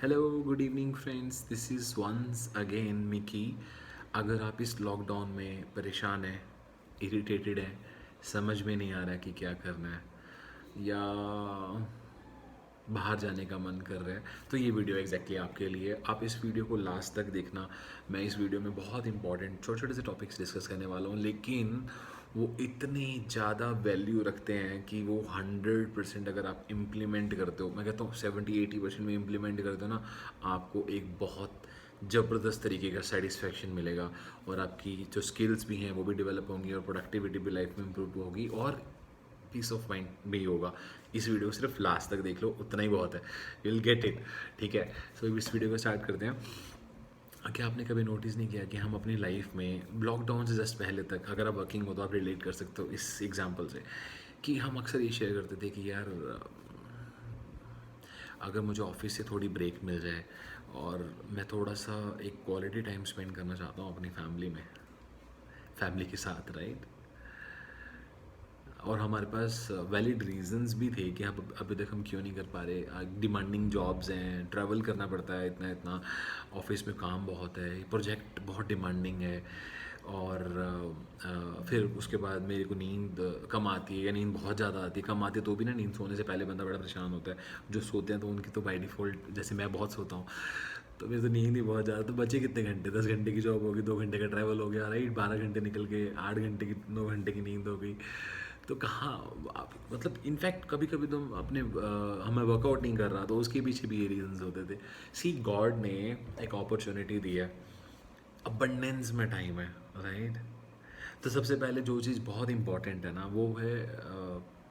Hello good evening friends, this is once again Mickey. अगर आप इस लॉकडाउन में परेशान हैं, इरिटेटेड हैं, समझ में नहीं आ रहा है कि क्या करना है, या बाहर जाने का मन कर रहा है, तो ये वीडियो एग्जैक्टली आपके लिए। आप इस वीडियो को लास्ट तक देखना। मैं इस वीडियो में बहुत इंपॉर्टेंट छोटे छोटे से टॉपिक्स डिस्कस करने वाला हूँ, लेकिन वो इतनी ज़्यादा वैल्यू रखते हैं कि वो 100% अगर आप इम्प्लीमेंट करते हो, मैं कहता हूँ 70-80% में इम्प्लीमेंट करते हो ना, आपको एक बहुत ज़बरदस्त तरीके का सेटिस्फेक्शन मिलेगा। और आपकी जो स्किल्स भी हैं वो भी डेवलप होंगी, और प्रोडक्टिविटी भी लाइफ में इम्प्रूव होगी, और पीस ऑफ माइंड भी होगा। इस वीडियो को सिर्फ लास्ट तक देख लो, उतना ही बहुत है, यू विल गेट इट। ठीक है, सो इस वीडियो को स्टार्ट करते हैं। क्या आपने कभी नोटिस नहीं किया कि हम अपनी लाइफ में लॉकडाउन से जस्ट पहले तक, अगर आप वर्किंग हो तो आप रिलेट कर सकते हो इस एग्जांपल से, कि हम अक्सर ये शेयर करते थे कि यार अगर मुझे ऑफिस से थोड़ी ब्रेक मिल जाए और मैं थोड़ा सा एक क्वालिटी टाइम स्पेंड करना चाहता हूँ अपनी फैमिली में, फैमिली के साथ, राइट। और हमारे पास वैलिड रीजंस भी थे कि अब अभी तक हम क्यों नहीं कर पा रहे। डिमांडिंग जॉब्स हैं, ट्रैवल करना पड़ता है इतना इतना, ऑफिस में काम बहुत है, प्रोजेक्ट बहुत डिमांडिंग है, और फिर उसके बाद मेरे को नींद कम आती है, या नींद बहुत ज़्यादा आती है। कम आती है तो भी ना, नींद सोने से पहले बंदा बड़ा परेशान होता है। जो सोते हैं तो उनकी तो बाई डिफ़ॉल्ट, जैसे मैं बहुत सोता हूँ, तो मेरी तो नींद ही बहुत ज़्यादा। तो बचे कितने घंटे? 10 घंटे की जॉब होगी, 2 घंटे का ट्रैवल हो गया, राइट। 12 घंटे निकल के 8 घंटे की, 9 घंटे की नींद हो गई। तो कहाँ मतलब इनफैक्ट कभी कभी तो अपने हमें वर्कआउट नहीं कर रहा, तो उसके पीछे भी ये रीजंस होते थे। सी, गॉड ने एक अपॉर्चुनिटी दी है, अबंडेंस में टाइम है, राइट। तो सबसे पहले जो चीज़ बहुत इंपॉर्टेंट है ना, वो है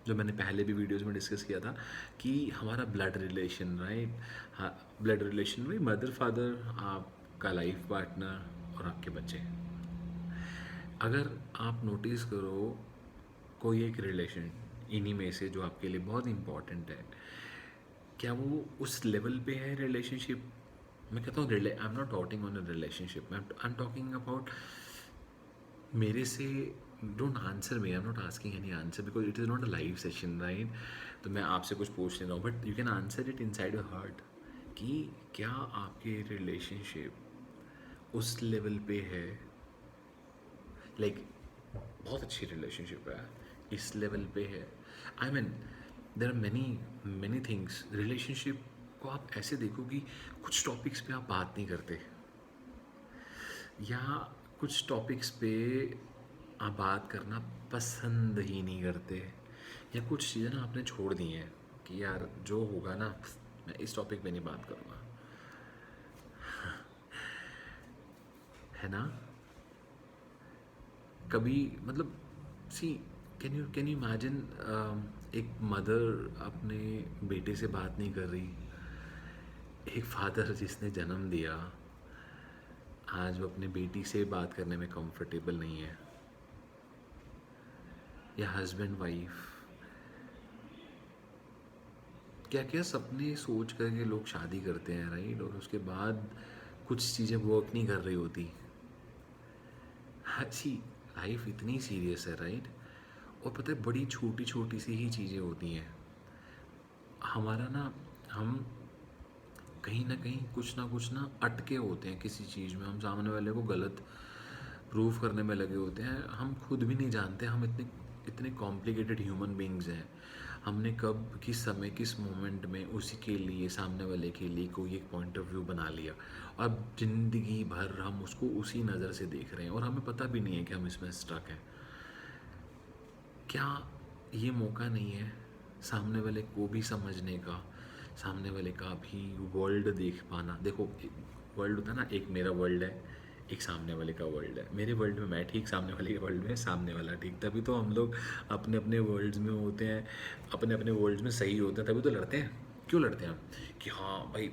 जो मैंने पहले भी वीडियोस में डिस्कस किया था, कि हमारा ब्लड रिलेशन, राइट। हाँ, ब्लड रिलेशन में मदर फादर, आपका लाइफ पार्टनर और आपके बच्चे। अगर आप नोटिस करो कोई एक रिलेशन इन्हीं में से जो आपके लिए बहुत इम्पॉर्टेंट है, क्या वो उस लेवल पे है रिलेशनशिप? मैं कहता हूँ I am not talking on a relationship, I am talking about मेरे से। Don't answer me, I am not asking any answer because it is not a live session, right. तो मैं आपसे कुछ पूछ नहीं रहा हूँ, but you can answer it in side your heart, कि क्या आपके रिलेशनशिप उस लेवल पे है, लाइक बहुत अच्छी रिलेशनशिप है, इस लेवल पे है। I mean there are many many things. Relationship को आप ऐसे देखो कि कुछ टॉपिक्स पे आप बात नहीं करते, या कुछ टॉपिक्स पे आप बात करना पसंद ही नहीं करते, या कुछ चीज़ें ना आपने छोड़ दी हैं कि यार जो होगा ना, मैं इस टॉपिक पे नहीं बात करूँगा, है ना। कभी मतलब, सी, कैन यू इमेजिन एक मदर अपने बेटे से बात नहीं कर रही, एक फादर जिसने जन्म दिया आज वो अपने बेटी से बात करने में कंफर्टेबल नहीं है, या हस्बैंड वाइफ, क्या क्या सपने सोच करके लोग शादी करते हैं, राइट। और उसके बाद कुछ चीज़ें वर्क नहीं कर रही होती। सी, लाइफ इतनी सीरियस है, राइट। और पता है, बड़ी छोटी छोटी सी ही चीज़ें होती हैं। हमारा ना, हम कहीं ना कुछ ना अटके होते हैं किसी चीज़ में, हम सामने वाले को गलत प्रूव करने में लगे होते हैं, हम खुद भी नहीं जानते। हम इतने इतने कॉम्प्लिकेटेड ह्यूमन बींग्स हैं, हमने कब किस समय किस मोमेंट में उसी के लिए, सामने वाले के लिए कोई एक पॉइंट ऑफ व्यू बना लिया। अब ज़िंदगी भर हम उसको उसी नज़र से देख रहे हैं, और हमें पता भी नहीं है कि हम इसमें स्टक हैं। क्या ये मौका नहीं है सामने वाले को भी समझने का, सामने वाले का भी वर्ल्ड देख पाना? देखो, वर्ल्ड होता है ना, एक मेरा वर्ल्ड है, एक सामने वाले का वर्ल्ड है। मेरे वर्ल्ड में मैं ठीक, सामने वाले के वर्ल्ड में सामने वाला ठीक। तभी तो हम लोग अपने अपने वर्ल्ड्स में होते हैं, अपने अपने वर्ल्ड्स में सही होते हैं, तभी तो लड़ते हैं। क्यों लड़ते हैं हम? कि हाँ भाई,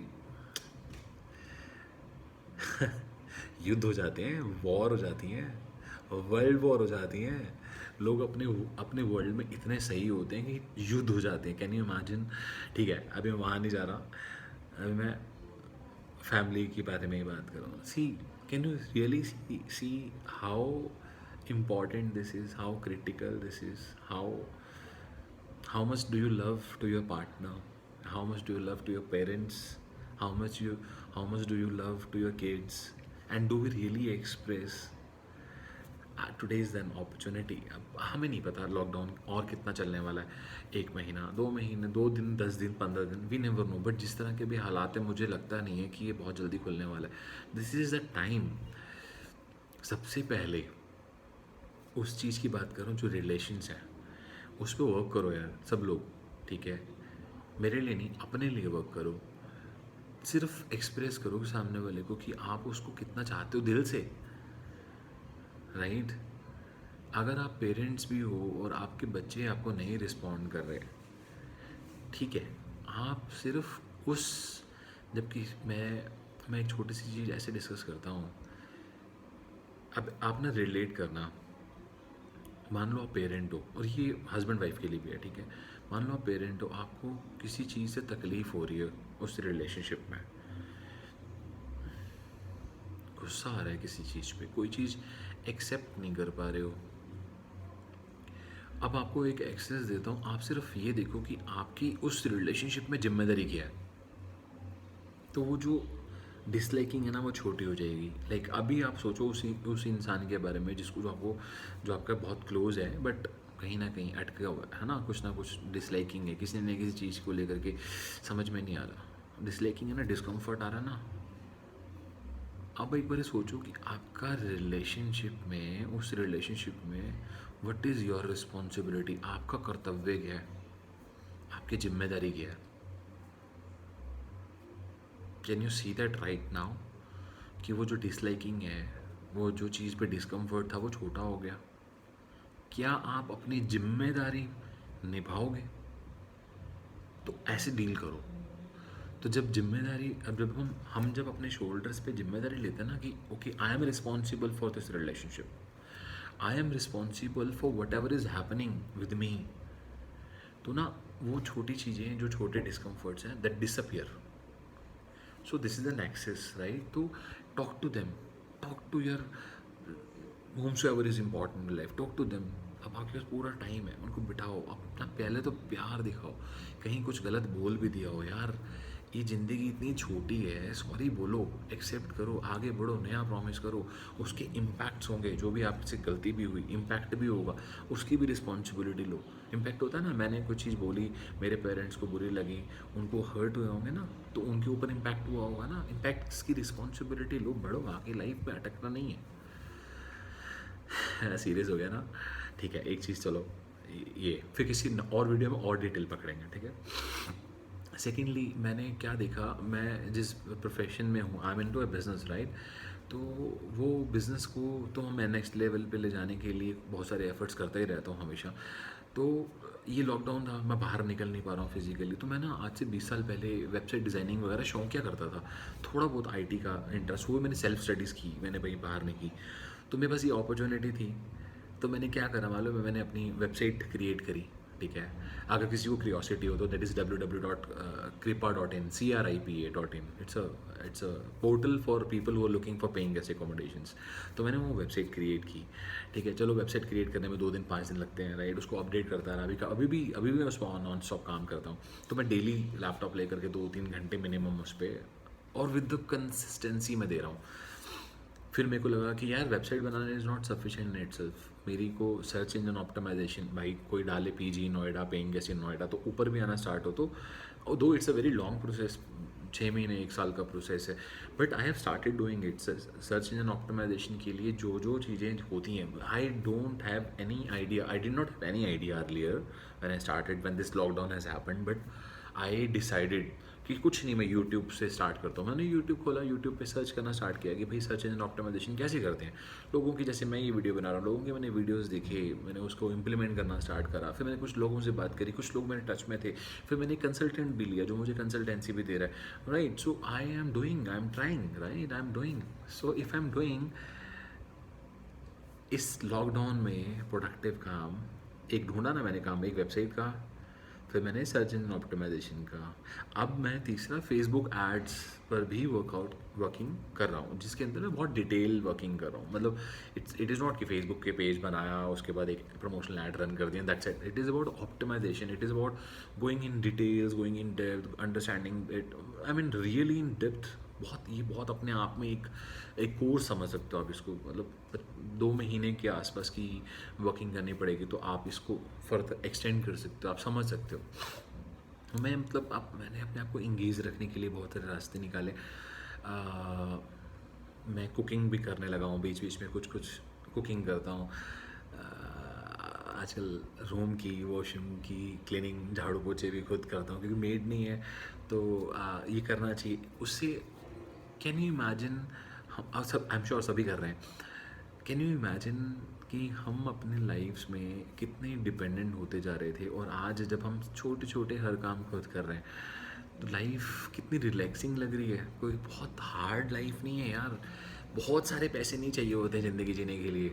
युद्ध हो जाते हैं, वॉर हो जाती हैं, वर्ल्ड वॉर हो जाती हैं। लोग अपने अपने वर्ल्ड में इतने सही होते हैं कि युद्ध हो जाते हैं। Can you imagine? ठीक है, अभी मैं वहाँ नहीं जा रहा, अभी मैं फैमिली के बारे में ही बात करूँ। See, can you really see how important this is, how critical this is, how much do you love to your partner, how much do you love to your parents, how much you how much do you love to your kids, and do we really express? Today is an opportunity. अब हमें नहीं पता lockdown और कितना चलने वाला है, 1 महीना, 2 महीने, 2 दिन, 10 दिन, 15 दिन, वी नेवर नो। बट जिस तरह के भी हालात है, मुझे लगता नहीं है कि ये बहुत जल्दी खुलने वाला है। This is the time. सबसे पहले उस चीज़ की बात करूँ जो रिलेशंस हैं, उस पर वर्क करो यार सब लोग, ठीक है? मेरे लिए नहीं, अपने लिए वर्क करो। सिर्फ एक्सप्रेस करो सामने वाले को कि आप उसको कितना चाहते हो दिल से, राइट? अगर आप पेरेंट्स भी हो और आपके बच्चे आपको नहीं रिस्पॉन्ड कर रहे, ठीक है, आप सिर्फ उस, जबकि मैं एक छोटी सी चीज़ ऐसे डिस्कस करता हूँ। अब आप ना रिलेट करना, मान लो आप पेरेंट हो, और ये हस्बैंड वाइफ के लिए भी है, ठीक है? मान लो आप पेरेंट हो, आपको किसी चीज़ से तकलीफ़ हो रही है उस रिलेशनशिप में, गुस्सा आ रहा है किसी चीज़ पे, कोई चीज़ एक्सेप्ट नहीं कर पा रहे हो। अब आपको एक एक्सेस देता हूँ, आप सिर्फ ये देखो कि आपकी उस रिलेशनशिप में जिम्मेदारी क्या है, तो वो जो डिसलाइकिंग है ना वो छोटी हो जाएगी। लाइक अभी आप सोचो उस इंसान के बारे में जिसको जो आपका बहुत क्लोज है, बट कहीं ना कहीं अटका हुआ है ना कुछ डिसलाइकिंग है, किसी न किसी चीज़ को लेकर के समझ में नहीं आ रहा, डिसलाइकिंग है ना, डिस्कम्फर्ट आ रहा है ना। अब एक बार सोचो कि आपका रिलेशनशिप में, उस रिलेशनशिप में व्हाट इज़ योर रिस्पॉन्सिबिलिटी, आपका कर्तव्य क्या है, आपकी जिम्मेदारी क्या है? Can you see that right now कि वो जो डिसलाइकिंग है, वो जो चीज़ पे डिस्कम्फर्ट था, वो छोटा हो गया? क्या आप अपनी जिम्मेदारी निभाओगे? तो ऐसे डील करो। तो जब जिम्मेदारी, अब जब हम जब अपने शोल्डर्स पे जिम्मेदारी लेते हैं ना कि okay I am responsible for this relationship, I am responsible for whatever is happening with me, तो ना वो छोटी चीज़ें, जो छोटे डिस्कम्फर्ट्स हैं, that disappear. So this is an access, right? तो talk to them, talk to your whomsoever is important in life, talk to them। अब आपके पास पूरा टाइम है, उनको बिठाओ, अपना पहले तो प्यार दिखाओ। कहीं कुछ गलत बोल भी दिया हो, यार ये ज़िंदगी इतनी छोटी है, सॉरी बोलो, एक्सेप्ट करो, आगे बढ़ो, नया प्रॉमिस करो। उसके इम्पैक्ट्स होंगे, जो भी आपसे गलती भी हुई, इम्पैक्ट भी होगा, उसकी भी रिस्पॉन्सिबिलिटी लो। इम्पैक्ट होता है ना, मैंने कुछ चीज़ बोली, मेरे पेरेंट्स को बुरी लगी, उनको हर्ट हुए होंगे ना, तो उनके ऊपर इम्पैक्ट हुआ होगा ना, इम्पैक्ट्स की रिस्पॉन्सिबिलिटी लो, बढ़ो आगे, लाइफ में अटकना नहीं है। सीरियस हो गया ना? ठीक है, एक चीज़ चलो, ये फिर किसी और वीडियो में और डिटेल पकड़ेंगे, ठीक है? सेकेंडली, मैंने क्या देखा, मैं जिस प्रोफेशन में हूँ, I am into a business, right? तो वो बिज़नेस को तो मैं नेक्स्ट लेवल पे ले जाने के लिए बहुत सारे एफर्ट्स करता ही रहता हूँ हमेशा। तो ये लॉकडाउन था, मैं बाहर निकल नहीं पा रहा हूँ फिजिकली, तो मैं ना आज से 20 साल पहले वेबसाइट डिज़ाइनिंग वगैरह शौक क्या करता था, थोड़ा बहुत आईटी का इंटरेस्ट, वो मैंने सेल्फ स्टडीज़ की, मैंने कहीं बाहर नहीं की। तो मेरे पास ये अपॉर्चुनिटी थी, तो मैंने क्या करा मालूम है, मैंने अपनी वेबसाइट क्रिएट करी, ठीक है? अगर किसी को क्यूरियोसिटी हो तो that is www.kripa.in, CRIPA.in। It's a portal for people who are looking for paying guest accommodations. तो मैंने वो वेबसाइट क्रिएट की, ठीक है? चलो, वेबसाइट क्रिएट करने में 2 दिन 5 दिन लगते हैं, राइट? उसको अपडेट करता रहा, अभी भी मैं उस पर नॉन स्टॉप काम करता हूँ। तो मैं डेली लैपटॉप लेकर के 2-3 घंटे मिनिमम उस पर, और विद द कंसिस्टेंसी में दे रहा हूँ। फिर मेरे को लगा कि यार वेबसाइट बनाना is not sufficient in itself. मेरी को सर्च इंजन ऑप्टिमाइजेशन, भाई कोई डाले PG Noida, paying guest in Noida, तो ऊपर भी आना स्टार्ट हो। तो though it's a very long process, 6 महीने 1 साल का प्रोसेस है, but I have started doing it. Search engine optimization के लिए जो चीज़ें होती हैं, I don't have any idea, I did not have any idea earlier when I started, when this lockdown has happened, but I decided कि कुछ नहीं, मैं यूट्यूब से स्टार्ट करता हूँ। मैंने यूट्यूब खोला, यूट्यूब पे सर्च करना स्टार्ट किया कि भाई सर्च इंजन ऑप्टिमाइजेशन कैसे करते हैं लोगों की, जैसे मैं ये वीडियो बना रहा हूँ, लोगों के मैंने वीडियोस देखे, मैंने उसको इम्प्लीमेंट करना स्टार्ट करा। फिर मैंने कुछ लोगों से बात करी, कुछ लोग मेरे टच में थे, फिर मैंने कंसल्टेंट भी लिया जो मुझे कंसल्टेंसी भी दे रहा है, right? So I am doing, I am trying, right? I am doing. So if I am doing इस लॉकडाउन में प्रोडक्टिव काम, एक ढूंढा ना मैंने काम, एक वेबसाइट का, फिर मैंने सर्च इंजन ऑप्टिमाइजेशन का। अब मैं तीसरा फेसबुक एड्स पर भी वर्किंग कर रहा हूँ, जिसके अंदर मैं बहुत डिटेल वर्किंग कर रहा हूँ। मतलब इट इज़ नॉट कि फेसबुक के पेज बनाया उसके बाद एक प्रमोशनल ऐड रन कर दिया, that's it. It is about optimization, it is about going in details, going in depth, understanding it, I mean really in depth. बहुत अपने आप में एक कोर्स समझ सकते हो आप इसको। मतलब 2 महीने के आसपास की वर्किंग करनी पड़ेगी तो आप इसको फर्दर एक्सटेंड कर सकते हो, आप समझ सकते हो। मैं मतलब अब मैंने अपने आप को इंगेज रखने के लिए बहुत सारे रास्ते निकाले। मैं कुकिंग भी करने लगा हूँ, बीच बीच में कुछ कुछ कुकिंग करता हूँ। आजकल रूम की, वॉशरूम की क्लीनिंग, झाड़ू पोछे भी खुद करता हूँ क्योंकि मेड नहीं है। तो ये करना चाहिए उससे। कैन यू इमेजिन, हम सब आई एम श्योर सभी कर रहे हैं, कैन यू इमेजिन कि हम अपने लाइफ्स में कितने डिपेंडेंट होते जा रहे थे और आज जब हम छोटे छोटे हर काम खुद कर रहे हैं तो लाइफ कितनी रिलैक्सिंग लग रही है। कोई बहुत हार्ड लाइफ नहीं है यार, बहुत सारे पैसे नहीं चाहिए होते ज़िंदगी जीने के लिए।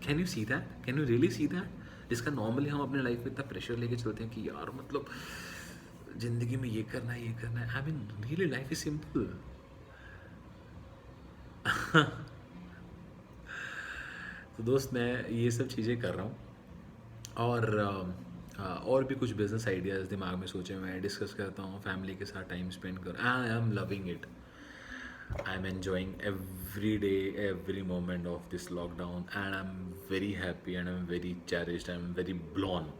Can you see that, can you really see that? जिसका नॉर्मली हम अपने लाइफ में इतना प्रेशर लेके चलते हैं कि यार मतलब ज़िंदगी में ये करना है, ये करना है। I mean really life is simple. तो दोस्त मैं ये सब चीज़ें कर रहा हूँ और और भी कुछ बिजनेस आइडियाज़ दिमाग में सोचे मैं डिस्कस करता हूँ, फैमिली के साथ टाइम स्पेंड कर। I am loving it, I am enjoying every day, every moment of this lockdown and I am very happy and I am very cherished, I am very blown.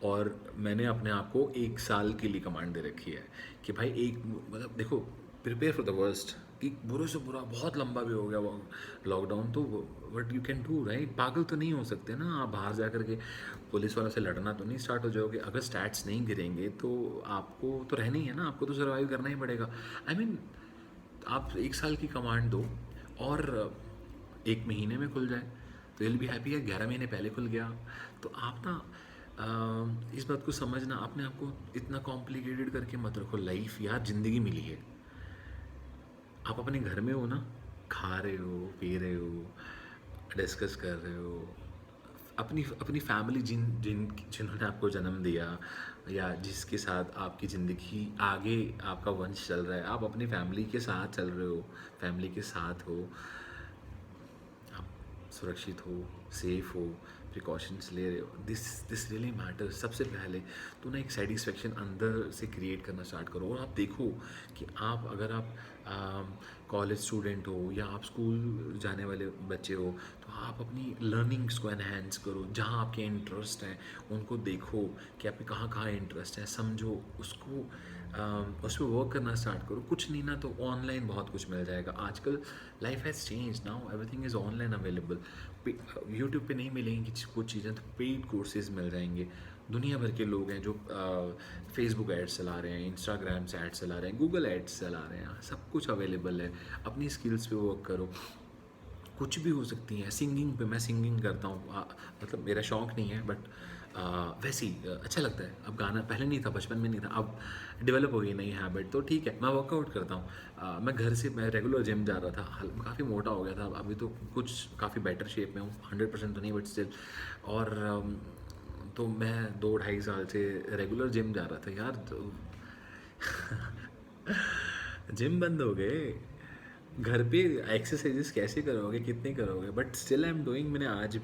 और मैंने अपने आप को 1 साल के लिए कमांड दे रखी है कि भाई एक मतलब देखो, प्रिपेयर फॉर द वर्स्ट, कि बुरे से बुरा बहुत लंबा भी हो गया वो लॉकडाउन तो what you can do right. पागल तो नहीं हो सकते ना आप, बाहर जा कर के पुलिस वालों से लड़ना तो नहीं स्टार्ट हो जाओगे। अगर स्टैट्स नहीं गिरेंगे तो आपको तो रहना ही है ना, आपको तो सर्वाइव करना ही पड़ेगा। आई मीन आप 1 साल की कमांड दो और 1 महीने में खुल जाए तो विल बी हैप्पी। है 11 महीने पहले खुल गया तो आप ना इस बात को समझना, अपने आप को इतना कॉम्प्लिकेटेड करके मत रखो। लाइफ यार ज़िंदगी मिली है, आप अपने घर में हो ना, खा रहे हो, पी रहे हो, डिस्कस कर रहे हो, अपनी अपनी फैमिली जिन्होंने आपको जन्म दिया या जिसके साथ आपकी ज़िंदगी आगे आपका वंश चल रहा है, आप अपनी फैमिली के साथ चल रहे हो, फैमिली के साथ हो, आप सुरक्षित हो, सेफ हो, प्रिकॉशंस ले रहे हो, दिस रियली मैटर्स। सबसे पहले तो ना एक सेटिस्फेक्शन अंदर से क्रिएट करना स्टार्ट करो और आप देखो कि आप अगर आप कॉलेज स्टूडेंट हो या आप स्कूल जाने वाले बच्चे हो तो आप अपनी लर्निंग्स को एनहेंस करो। जहाँ आपके इंटरेस्ट हैं उनको देखो कि आपके कहाँ कहाँ इंटरेस्ट है, समझो उसको, उस पर वर्क करना स्टार्ट करो। कुछ नहीं ना तो ऑनलाइन बहुत कुछ मिल जाएगा। आजकल life has change now, everything is online available. YouTube पे नहीं मिलेंगी कुछ चीज़ें तो पेड कोर्सेज मिल जाएंगे। दुनिया भर के लोग हैं जो फेसबुक एड्स चला रहे हैं, इंस्टाग्राम से एड्स चला रहे हैं, गूगल एड्स चला रहे हैं, सब कुछ अवेलेबल है। अपनी स्किल्स पे वर्क करो, कुछ भी हो सकती हैं। सिंगिंग पे मैं सिंगिंग करता हूँ, मतलब मेरा शौक़ नहीं है बट वैसे ही अच्छा लगता है। अब गाना पहले नहीं था, बचपन में नहीं था, अब डेवलप हो गई नई हैबिट तो ठीक है। मैं वर्कआउट करता हूँ, मैं घर से मैं रेगुलर जिम जा रहा था, काफ़ी मोटा हो गया था, अभी तो कुछ काफ़ी बेटर शेप में हूँ, 100% तो नहीं बट स्टिल। और तो मैं 2-2.5 साल से रेगुलर जिम जा रहा था यार, तो जिम बंद हो गए। घर पे एक्सरसाइजेस कैसे करोगे, कितने करोगे, but still I am doing. मैंने आज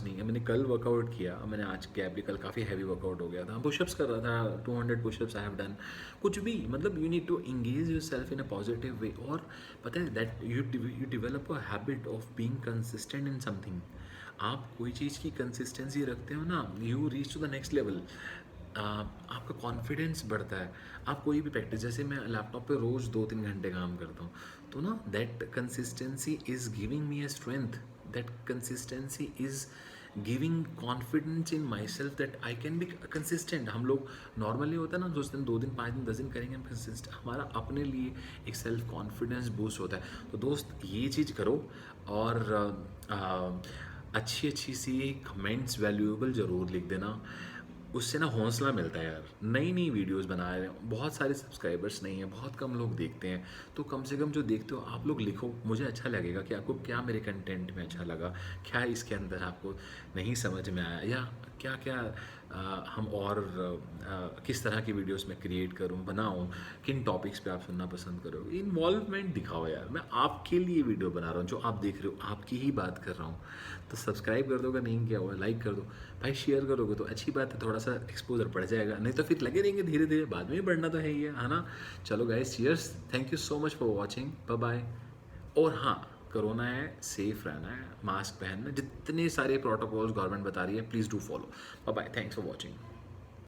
नहीं है, मैंने कल वर्कआउट किया, मैंने आज गैप भी, कल काफ़ी हैवी वर्कआउट हो गया था। पुशअप्स कर रहा था, 200 पुशअप्स आई हैव डन। कुछ भी मतलब you need to engage your self in a positive way. और पता है that you develop a habit of being consistent in something. आप कोई चीज़ की कंसिस्टेंसी रखते हो ना, you reach to the next level. आपका कॉन्फिडेंस बढ़ता है। आप कोई भी प्रैक्टिस, जैसे मैं लैपटॉप पे रोज़ 2-3 घंटे काम करता हूँ तो ना that consistency is giving me a strength, that consistency is giving confidence in my self that I can be consistent. हम लोग नॉर्मली होता है ना, 2 दिन 2 दिन 5 दिन 10 दिन करेंगे हम कंसिस्टेंट, हमारा अपने लिए एक सेल्फ कॉन्फिडेंस बूस्ट होता है। तो दोस्त ये चीज़ करो और अच्छी अच्छी सी कमेंट्स वैल्यूएबल ज़रूर लिख देना, उससे ना हौसला मिलता है यार। नई नई वीडियोस बना रहे हैं, बहुत सारे सब्सक्राइबर्स नहीं हैं, बहुत कम लोग देखते हैं, तो कम से कम जो देखते हो आप लोग लिखो, मुझे अच्छा लगेगा कि आपको क्या मेरे कंटेंट में अच्छा लगा, क्या इसके अंदर आपको नहीं समझ में आया, या क्या क्या हम और किस तरह की वीडियोस मैं क्रिएट करूं, बनाऊं, किन टॉपिक्स पे आप सुनना पसंद करोगे। इन्वॉल्वमेंट दिखाओ यार, मैं आपके लिए वीडियो बना रहा हूँ, जो आप देख रहे हो आपकी ही बात कर रहा हूँ। तो सब्सक्राइब कर दो, अगर नहीं किया हुआ लाइक कर दो भाई, शेयर करोगे तो अच्छी बात है, थोड़ा सा एक्सपोजर बढ़ जाएगा, नहीं तो फिर लगे रहेंगे धीरे धीरे, बाद में बढ़ना तो है ही है ना। चलो guys, cheers, thank you so much for watching, bye bye. और हाँ, कोरोना है, सेफ रहना है, मास्क पहनना, जितने सारे प्रोटोकॉल्स गवर्नमेंट बता रही है please do follow. Bye bye, thanks for watching.